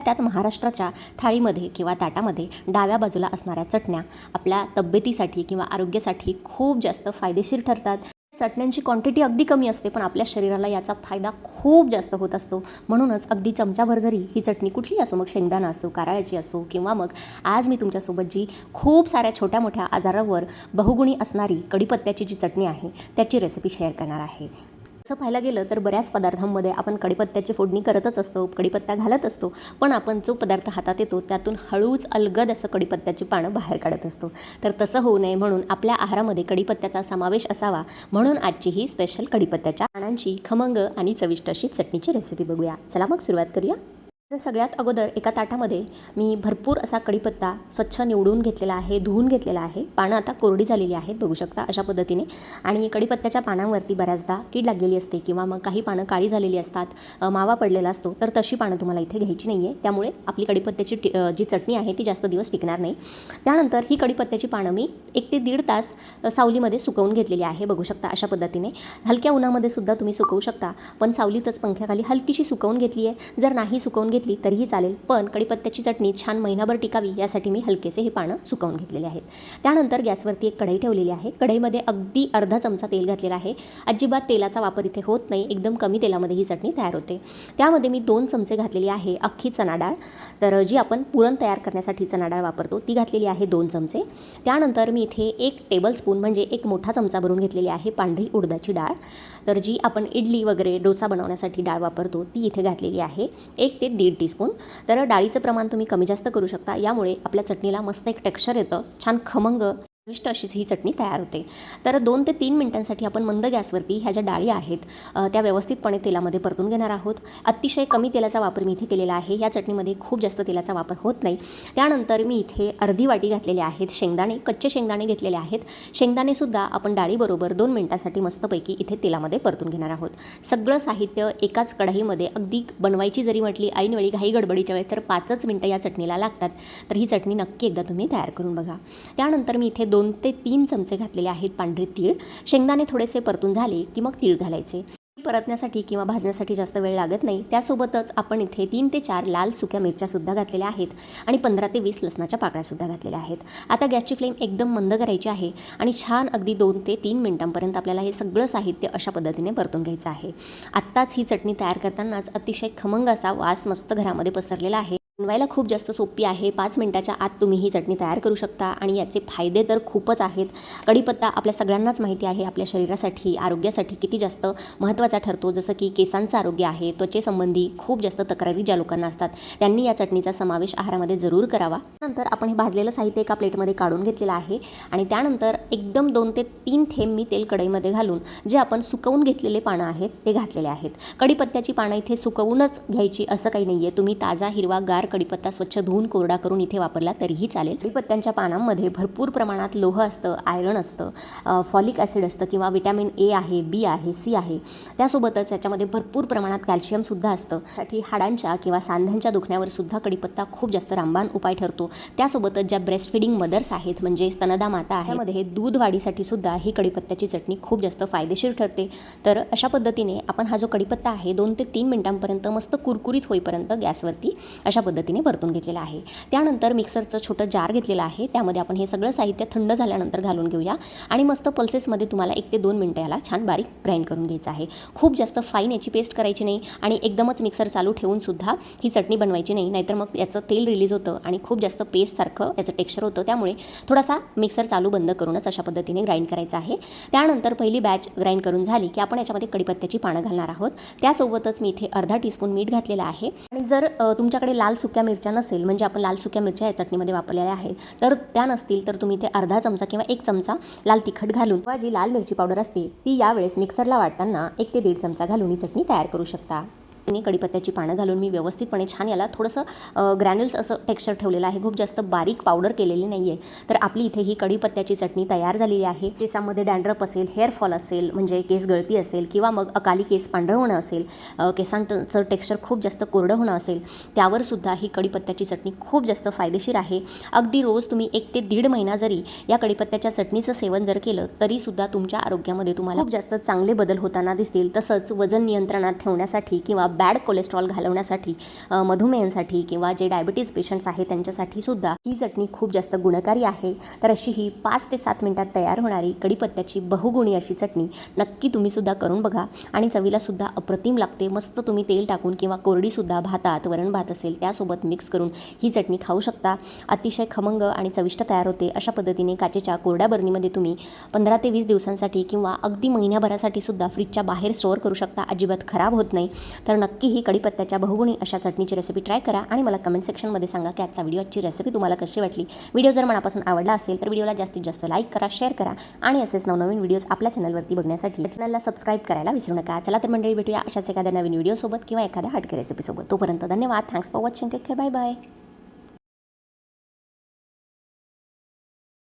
त्यात महाराष्ट्राच्या थाळीमध्ये किंवा ताटामध्ये डाव्या बाजूला असणाऱ्या चटण्या आपल्या तब्येतीसाठी किंवा आरोग्यासाठी खूप जास्त फायदेशीर ठरतात. चटण्यांची क्वांटिटी अगदी कमी असते, पण आपल्या शरीराला याचा फायदा खूप जास्त होत असतो. म्हणूनच अगदी चमचाभर जरी ही चटणी कुठली असो, मग शेंगदाणा असो, कारळ्याची असो, किंवा मग आज मी तुमच्यासोबत जी खूप साऱ्या छोट्या मोठ्या आजारावर बहुगुणी असणारी कढीपत्त्याची जी चटणी आहे त्याची रेसिपी शेअर करणार आहे. असं पाहायला गेलं तर बऱ्याच पदार्थांमध्ये आपण कढीपत्त्याची फोडणी करतच असतो, कढीपत्ता घालत असतो, पण आपण जो पदार्थ हातात येतो त्यातून हळूच अलगद असं कढीपत्त्याची पानं बाहेर काढत असतो. तर तसं होऊ नये म्हणून आपल्या आहारामध्ये कढीपत्त्याचा समावेश असावा, म्हणून आजची ही स्पेशल कढीपत्त्याच्या पानांची खमंग आणि चविष्ट अशी चटणीची रेसिपी बघूया. चला मग सुरुवात करूया. तर सगळ्यात अगोदर एका ताटामध्ये मी भरपूर असा कढीपत्ता स्वच्छ निवडून घेतलेला आहे, धुवून घेतलेला आहे. पानं आता कोरडी झालेली आहेत, बघू शकता अशा पद्धतीने. आणि कढीपत्त्याच्या पानांवरती बऱ्याचदा कीड लागलेली असते किंवा मग काही पानं काळी झालेली असतात, मावा पडलेला असतो, तर तशी पानं तुम्हाला इथे घ्यायची नाही आहे. त्यामुळे आपली कढीपत्त्याची जी चटणी आहे ती जास्त दिवस टिकणार नाही. त्यानंतर ही कढीपत्त्याची पानं मी 1 ते 1.5 तास सावलीमध्ये सुकवून घेतलेली आहे, बघू शकता अशा पद्धतीने. हलक्या उन्हामध्ये सुद्धा तुम्ही सुकवू शकता, पण सावलीतच पंख्याखाली हलकीशी सुकवून घेतली आहे. जर नाही सुकवून घेतली तरीही चालेल, पण कढीपत्त्याची चटणी छान महिनाभर टिकावी यासाठी मी हलकेसे हे पानं सुकवून घेतलेले आहेत. त्यानंतर गॅसवरती एक कढई ठेवलेली आहे. कढईमध्ये अगदी अर्धा चमचा तेल घातलेला आहे. अजिबात तेलाचा वापर इथे होत नाही, एकदम कमी तेलामध्ये ही चटणी तयार होते. त्यामध्ये मी 2 चमचे घातलेली आहे अख्खी चणा डाळ, तर जी आपण पुरण तयार करण्यासाठी चणा डाळ वापरतो ती घातलेली आहे 2 चमचे. त्यानंतर मी इथे 1 टेबलस्पून म्हणजे 1 मोठा चमचा भरून घेतलेली आहे पांढरी उडदाची डाळ, तर जी आपण इडली वगैरे डोसा बनवण्यासाठी डाळ वापरतो ती इथे घातलेली आहे 1 ते 1.5 टीस्पून. तर डाळीचं प्रमाण तुम्ही कमी जास्त करू शकता, यामुळे आपल्या चटणीला मस्त एक टेक्स्चर येतं, छान खमंग चविष्ट अशीच ही चटणी तयार होते. तर 2 ते 3 मिनिटांसाठी आपण मंद गॅसवरती ह्या ज्या डाळी आहेत त्या व्यवस्थितपणे तेलामध्ये परतून घेणार आहोत. अतिशय कमी तेलाचा वापर मी इथे केलेला आहे. या चटणीमध्ये खूप जास्त तेलाचा वापर होत नाही. त्यानंतर मी इथे अर्धी वाटी घातलेले आहेत शेंगदाणे, कच्चे शेंगदाणे घेतलेले आहेत. शेंगदाणेसुद्धा आपण डाळीबरोबर 2 मिनिटांसाठी मस्तपैकी इथे तेलामध्ये परतून घेणार आहोत. सगळं साहित्य एकाच कढईमध्ये अगदी बनवायची जरी म्हटली ऐनवेळी घाई गडबडीच्या वेळेस तर 5च मिनिटं या चटणीला लागतात. तर ही चटणी नक्की एकदा तुम्ही तयार करून बघा. त्यानंतर मी इथे 2 ते 3 चमचे घातलेले आहेत पांढरे तीळ. शेंगदाणे थोडेसे परतून झाले की मग तीळ घालायचे. परतण्यासाठी किंवा भाजण्यासाठी जास्त वेळ लागत नाही. त्यासोबतच आपण इथे 3 ते 4 लाल सुक्या मिरच्यासुद्धा घातलेल्या आहेत आणि 15 ते 20 लसणाच्या पाकळ्यासुद्धा घातलेल्या आहेत. आता गॅसची फ्लेम एकदम मंद करायची आहे आणि छान अगदी 2 ते 3 मिनिटांपर्यंत आपल्याला हे सगळं साहित्य अशा पद्धतीने परतून घ्यायचं आहे. आत्ताच ही चटणी तयार करतानाच अतिशय खमंग असा वास मस्त घरामध्ये पसरलेला आहे. बनवायला खूप जास्त सोपी आहे. 5 मिनिटाच्या आत तुम्ही ही चटणी तयार करू शकता आणि याचे फायदे तर खूपच आहेत. कढीपत्ता आपल्या सगळ्यांनाच माहिती आहे आपल्या शरीरासाठी आरोग्यासाठी किती जास्त महत्त्वाचा ठरतो. जसं की केसांचं आरोग्य आहे, त्वचेसंबंधी खूप जास्त तक्रारी ज्या लोकांना असतात त्यांनी या चटणीचा समावेश आहारामध्ये जरूर करावा. नंतर आपण हे भाजलेलं साहित्य एका प्लेटमध्ये काढून घेतलेलं आहे आणि त्यानंतर एकदम 2 ते 3 थेंब मी तेल कढईमध्ये घालून जे आपण सुकवून घेतलेले पानं आहेत ते घातलेले आहेत. कढीपत्त्याची पानं इथे सुकवूनच घ्यायची असं काही नाही आहे. तुम्ही ताजा हिरवा गार कढीपत्ता स्वच्छ धुवून कोरडा करून इथे वापरला तरीही चालेल. कढीपत्त्यांच्या पानांमध्ये भरपूर प्रमाणात लोह असतं, आयरन असतं, फॉलिक ॲसिड असतं किंवा विटॅमिन ए आहे, बी आहे, सी आहे. त्यासोबतच त्याच्यामध्ये भरपूर प्रमाणात कॅल्शियमसुद्धा असतं. त्यासाठी हाडांच्या किंवा सांध्यांच्या दुखण्यावर सुद्धा कढीपत्ता खूप जास्त रामबाण उपाय ठरतो. त्यासोबतच ज्या ब्रेस्ट फिडिंग मदर्स आहेत म्हणजे स्तनदा माता आहे त्यामध्ये दूध वाढीसाठी सुद्धा ही कढीपत्त्याची चटणी खूप जास्त फायदेशीर ठरते. तर अशा पद्धतीने आपण हा जो कढीपत्ता आहे 2 ते 3 मिनिटांपर्यंत मस्त कुरकुरीत होईपर्यंत गॅसवरती अशा पद्धतीने परतून घेतलेला आहे. त्यानंतर मिक्सरचं छोटं जार घेतलेलं आहे, त्यामध्ये आपण हे सगळं साहित्य थंड झाल्यानंतर घालून घेऊया आणि मस्त पल्सेसमध्ये तुम्हाला 1 ते 2 मिनिटं याला छान बारीक ग्राइंड करून घ्यायचं आहे. खूप जास्त फाईन याची पेस्ट करायची नाही आणि एकदमच मिक्सर चालू ठेवून सुद्धा ही चटणी बनवायची नाही, नाहीतर मग याचं तेल रिलीज होतं आणि खूप जास्त पेस्टसारखं याचं टेक्स्चर होतं. त्यामुळे थोडासा मिक्सर चालू बंद करूनच अशा पद्धतीने ग्राइंड करायचं आहे. त्यानंतर पहिली बॅच ग्राइंड करून झाली की आपण याच्यामध्ये कढीपत्त्याची पानं घालणार आहोत. त्यासोबतच मी इथे अर्धा टीस्पून मीठ घातलेलं आहे आणि जर तुमच्याकडे लाल सुक्या मिरच्या नसेल म्हणजे आपण लाल सुक्या मिरच्या या चटणीमध्ये वापरलेल्या आहेत तर त्या नसतील तर तुम्ही ते अर्धा चमचा किंवा 1 चमचा लाल तिखट घालून किंवा जी लाल मिरची पावडर असते ती यावेळेस मिक्सरला वाटताना 1 ते 1.5 चमचा घालून ही चटणी तयार करू शकता. कढीपत्त्याची पानं घालून मी व्यवस्थितपणे छान याला थोडंसं ग्रॅन्युल्स असं टेक्स्चर ठेवलेलं आहे, खूप जास्त बारीक पावडर केलेली नाही आहे. तर आपली इथे ही कढीपत्त्याची चटणी तयार झालेली आहे. केसामध्ये डॅन्ड्रफ असेल, हेअरफॉल असेल म्हणजे केस गळती असेल किंवा मग अकाली केस पांढरं होणं असेल, केसांचं टेक्स्चर खूप जास्त कोरडं होणं असेल, त्यावर सुद्धा ही कढीपत्त्याची चटणी खूप जास्त फायदेशीर आहे. अगदी रोज तुम्ही 1 ते 1.5 महिना जरी या कढीपत्त्याच्या चटणीचं सेवन जर केलं तरीसुद्धा तुमच्या आरोग्यामध्ये तुम्हाला खूप जास्त चांगले बदल होताना दिसतील. तसंच वजन नियंत्रणात ठेवण्यासाठी किंवा बॅड कोलेस्ट्रॉल घालवण्यासाठी, मधुमेहांसाठी किंवा जे डायबिटीज पेशंट्स आहेत त्यांच्यासाठी सुद्धा ही चटणी खूप जास्त गुणकारी आहे. तर अशी ही 5 ते 7 मिनिटात तयार होणारी कढीपत्त्याची बहुगुणी अशी चटणी नक्की तुम्ही सुद्धा करून बघा आणि चवीला सुद्धा अप्रतिम लागते. मस्त तुम्ही तेल टाकून किंवा कोरडीसुद्धा भातात, वरण भात असेल त्यासोबत मिक्स करून ही चटणी खाऊ शकता. अतिशय खमंग आणि चविष्ट तयार होते. अशा पद्धतीने काचेच्या कोरड्या बरणीमध्ये तुम्ही 15 ते 20 दिवसांसाठी किंवा अगदी महिन्याभरासाठी सुद्धा फ्रीजच्या बाहेर स्टोअर करू शकता. अजिबात खराब होत नाही. तर नक्की ही कढीपत्त्याच्या बहुगुणी अशा चटणीची रेसिपी ट्राय करा आणि मला कमेंट सेक्शनमध्ये सांगा की आजचा व्हिडिओची रेसिपी तुम्हाला कशी वाटली. व्हिडिओ जर मनापासून आवडला असेल तर व्हिडिओला जास्तीत जास्त लाईक करा, शेअर करा आणि असेच नवनवीन व्हिडिओज आपल्या चॅनलवरती बघण्यासाठी चॅनलला सबस्क्राईब करायला विसरू नका. चला तर मंडळी, भेटूया अशाच एखाद्या नवीन व्हिडिओसोबत किंवा एखाद्या हटके रेसिपीसोबत. तोपर्यंत धन्यवाद. Thanks for watching. Take care. Bye bye.